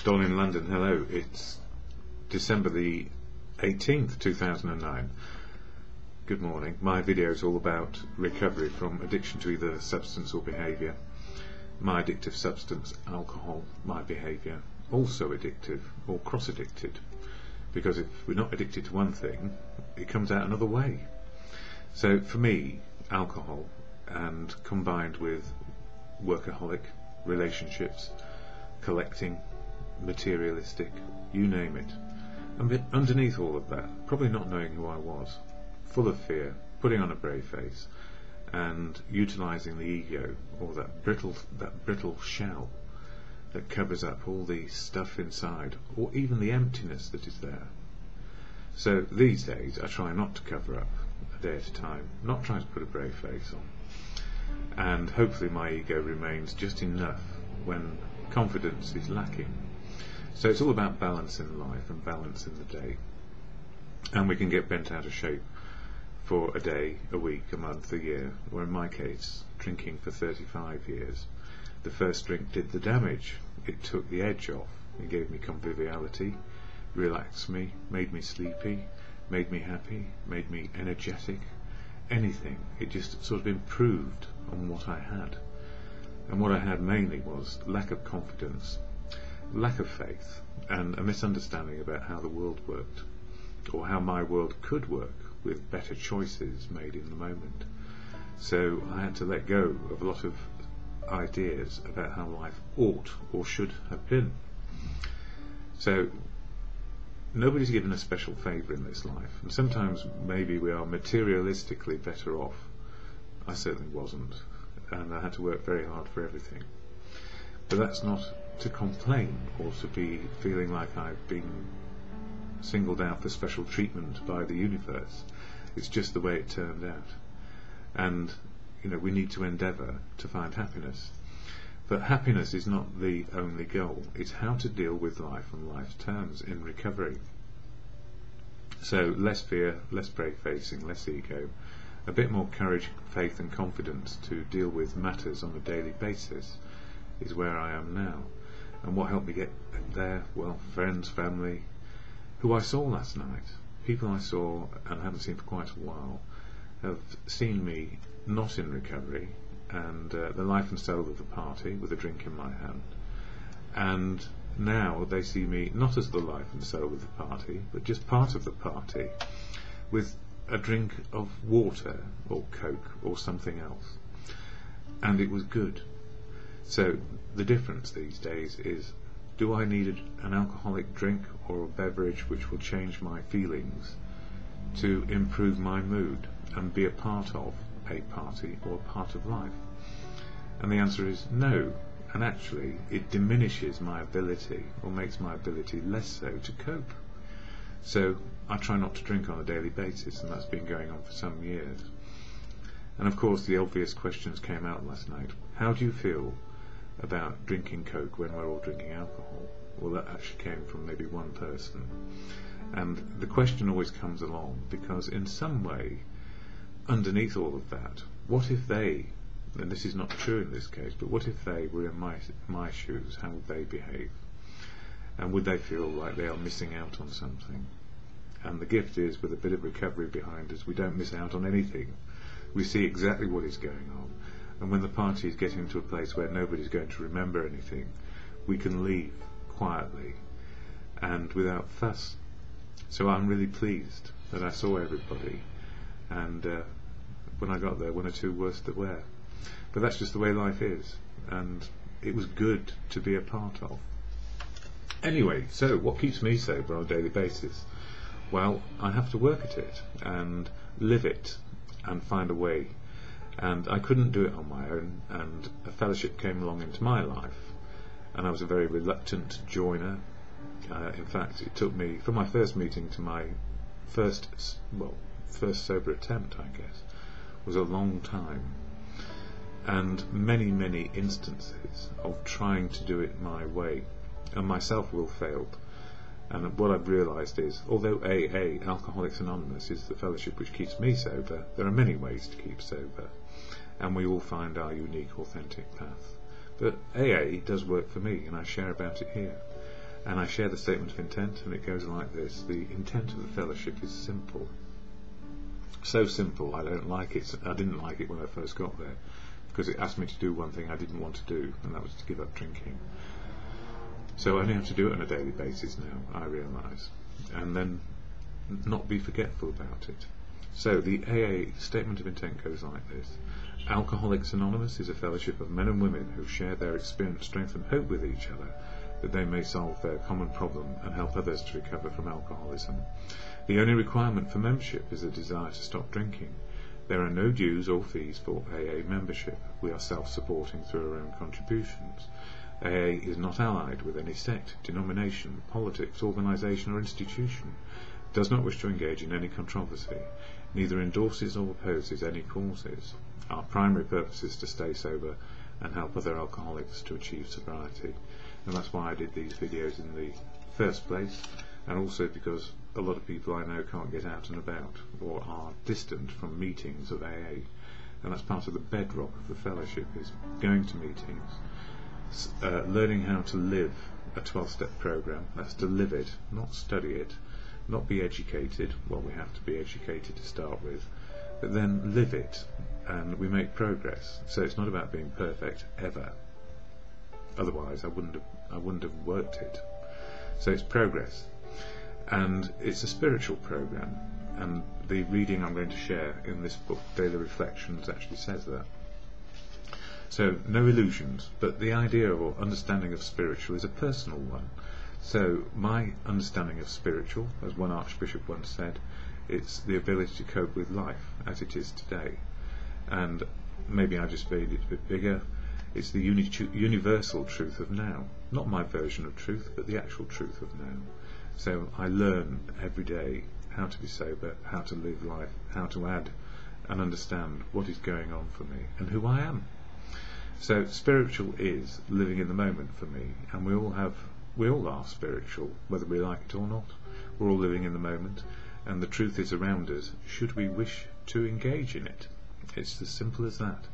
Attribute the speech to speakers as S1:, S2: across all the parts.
S1: Don in London. Hello, it's December the 18th, 2009. Good morning. My video is all about recovery from addiction to either substance or behaviour. My addictive substance, alcohol, my behaviour, also addictive or cross-addicted. Because if we're not addicted to one thing, it comes out another way. So for me, alcohol, and combined with workaholic, relationships, collecting, materialistic, you name it. And underneath all of that, probably not knowing who I was, full of fear, putting on a brave face, and utilising the ego, or that brittle shell that covers up all the stuff inside, or even the emptiness that is there. So these days I try not to cover up a day at a time, not try to put a brave face on, and hopefully my ego remains just enough when confidence is lacking. So it's all about balance in life and balance in the day, and we can get bent out of shape for a day, a week, a month, a year, or in my case, drinking for 35 years. The first drink did the damage. It took the edge off. It gave me conviviality, relaxed me, made me sleepy, made me happy, made me energetic, anything. It just sort of improved on what I had. And what I had mainly was lack of confidence, lack of faith, and a misunderstanding about how the world worked, or how my world could work with better choices made in the moment. So I had to let go of a lot of ideas about how life ought or should have been. So nobody's given a special favour in this life, and sometimes maybe we are materialistically better off. I certainly wasn't, and I had to work very hard for everything. But that's not to complain or to be feeling like I've been singled out for special treatment by the universe. It's just the way it turned out. And we need to endeavour to find happiness. But happiness is not the only goal. It's how to deal with life on life's terms in recovery. So less fear, less brave facing, less ego, a bit more courage, faith and confidence to deal with matters on a daily basis is where I am now. And what helped me get there? Well, friends, family, who I saw last night, people I saw and haven't seen for quite a while, have seen me not in recovery, and the life and soul of the party with a drink in my hand. And now they see me not as the life and soul of the party, but just part of the party, with a drink of water or Coke or something else. And it was good. So the difference these days is, do I need an alcoholic drink or a beverage which will change my feelings to improve my mood and be a part of a party or a part of life? And the answer is no. And actually it diminishes my ability, or makes my ability less so, to cope. So I try not to drink on a daily basis, and that's been going on for some years. And of course the obvious questions came out last night. How do you feel about drinking Coke when we're all drinking alcohol? Well, that actually came from maybe one person. And the question always comes along because in some way, underneath all of that, what if they, and this is not true in this case, but what if they were in my shoes? How would they behave? And would they feel like they are missing out on something? And the gift is, with a bit of recovery behind us, we don't miss out on anything. We see exactly what is going on. And when the party is getting to a place where nobody's going to remember anything, we can leave quietly and without fuss. So I'm really pleased that I saw everybody, and when I got there, one or two worse that were. But that's just the way life is, and it was good to be a part of. Anyway, so what keeps me sober on a daily basis? Well, I have to work at it and live it and find a way. And I couldn't do it on my own, and a fellowship came along into my life, and I was a very reluctant joiner. In fact, it took me, from my first meeting to my first sober attempt, I guess, was a long time, and many instances of trying to do it my way, and my self-will failed. And what I've realised is, although AA, Alcoholics Anonymous, is the fellowship which keeps me sober, there are many ways to keep sober, and we all find our unique, authentic path. But AA does work for me, and I share about it here. And I share the statement of intent, and it goes like this: the intent of the fellowship is simple. So simple, I don't like it. I didn't like it when I first got there, because it asked me to do one thing I didn't want to do, and that was to give up drinking. So I only have to do it on a daily basis now, I realise, and then not be forgetful about it. So the AA statement of intent goes like this: Alcoholics Anonymous is a fellowship of men and women who share their experience, strength and hope with each other, that they may solve their common problem and help others to recover from alcoholism. The only requirement for membership is a desire to stop drinking. There are no dues or fees for AA membership. We are self-supporting through our own contributions. AA is not allied with any sect, denomination, politics, organisation or institution, does not wish to engage in any controversy, neither endorses or opposes any causes. Our primary purpose is to stay sober and help other alcoholics to achieve sobriety. And that's why I did these videos in the first place, and also because a lot of people I know can't get out and about or are distant from meetings of AA, and that's part of the bedrock of the fellowship, is going to meetings, learning how to live a 12-step program. That's to live it, not study it, not be educated. Well, we have to be educated to start with, but then live it, and we make progress. So it's not about being perfect ever. Otherwise, I wouldn't have worked it. So it's progress, and it's a spiritual program. And the reading I'm going to share in this book, Daily Reflections, actually says that. So no illusions, but the idea or understanding of spiritual is a personal one. So my understanding of spiritual, as one archbishop once said, it's the ability to cope with life as it is today. And maybe I just made it a bit bigger. It's the universal truth of now. Not my version of truth, but the actual truth of now. So I learn every day how to be sober, how to live life, how to add and understand what is going on for me and who I am. So spiritual is living in the moment for me, and we all are spiritual, whether we like it or not. We're all living in the moment, and the truth is around us, should we wish to engage in it. It's as simple as that.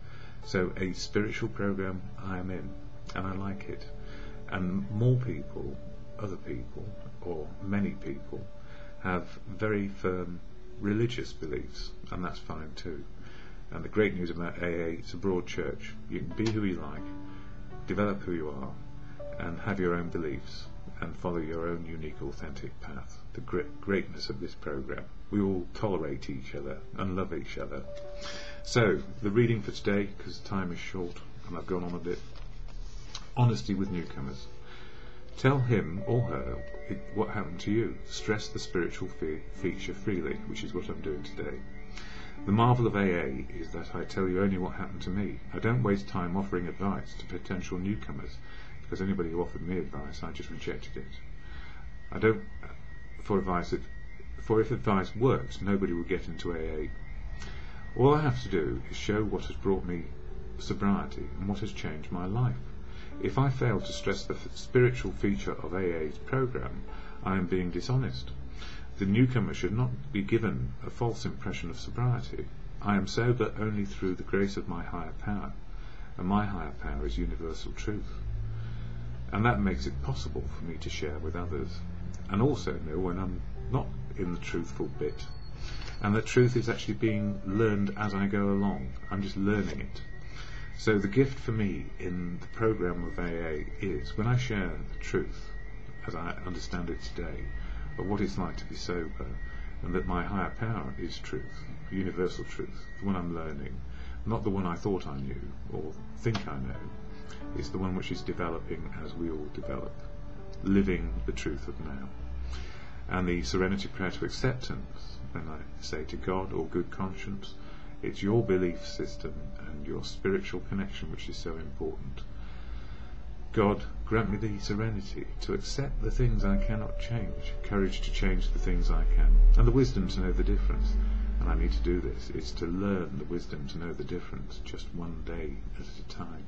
S1: So a spiritual program I am in, and I like it. And more people, other people, or many people, have very firm religious beliefs, and that's fine too. And the great news about AA, it's a broad church. You can be who you like, develop who you are, and have your own beliefs, and follow your own unique, authentic path. The greatness of this program. We all tolerate each other and love each other. So, the reading for today, because time is short, and I've gone on a bit. Honesty with newcomers. Tell him or her what happened to you. Stress the spiritual feature freely, which is what I'm doing today. The marvel of AA is that I tell you only what happened to me. I don't waste time offering advice to potential newcomers, because anybody who offered me advice, I just rejected it. I don't for if advice works, nobody will get into AA. All I have to do is show what has brought me sobriety and what has changed my life. If I fail to stress the spiritual feature of AA's program, I am being dishonest. The newcomer should not be given a false impression of sobriety. I am sober only through the grace of my higher power, and my higher power is universal truth. And that makes it possible for me to share with others, and also know when I'm not in the truthful bit. And the truth is actually being learned as I go along. I'm just learning it. So the gift for me in the program of AA is when I share the truth, as I understand it today, of what it's like to be sober, and that my higher power is truth, universal truth, the one I'm learning, not the one I thought I knew or think I know. It's the one which is developing as we all develop, living the truth of now. And the serenity prayer to acceptance, when I say to God or good conscience, it's your belief system and your spiritual connection which is so important. God, grant me the serenity to accept the things I cannot change, courage to change the things I can, and the wisdom to know the difference. And I need to do this. It's to learn the wisdom to know the difference, just one day at a time.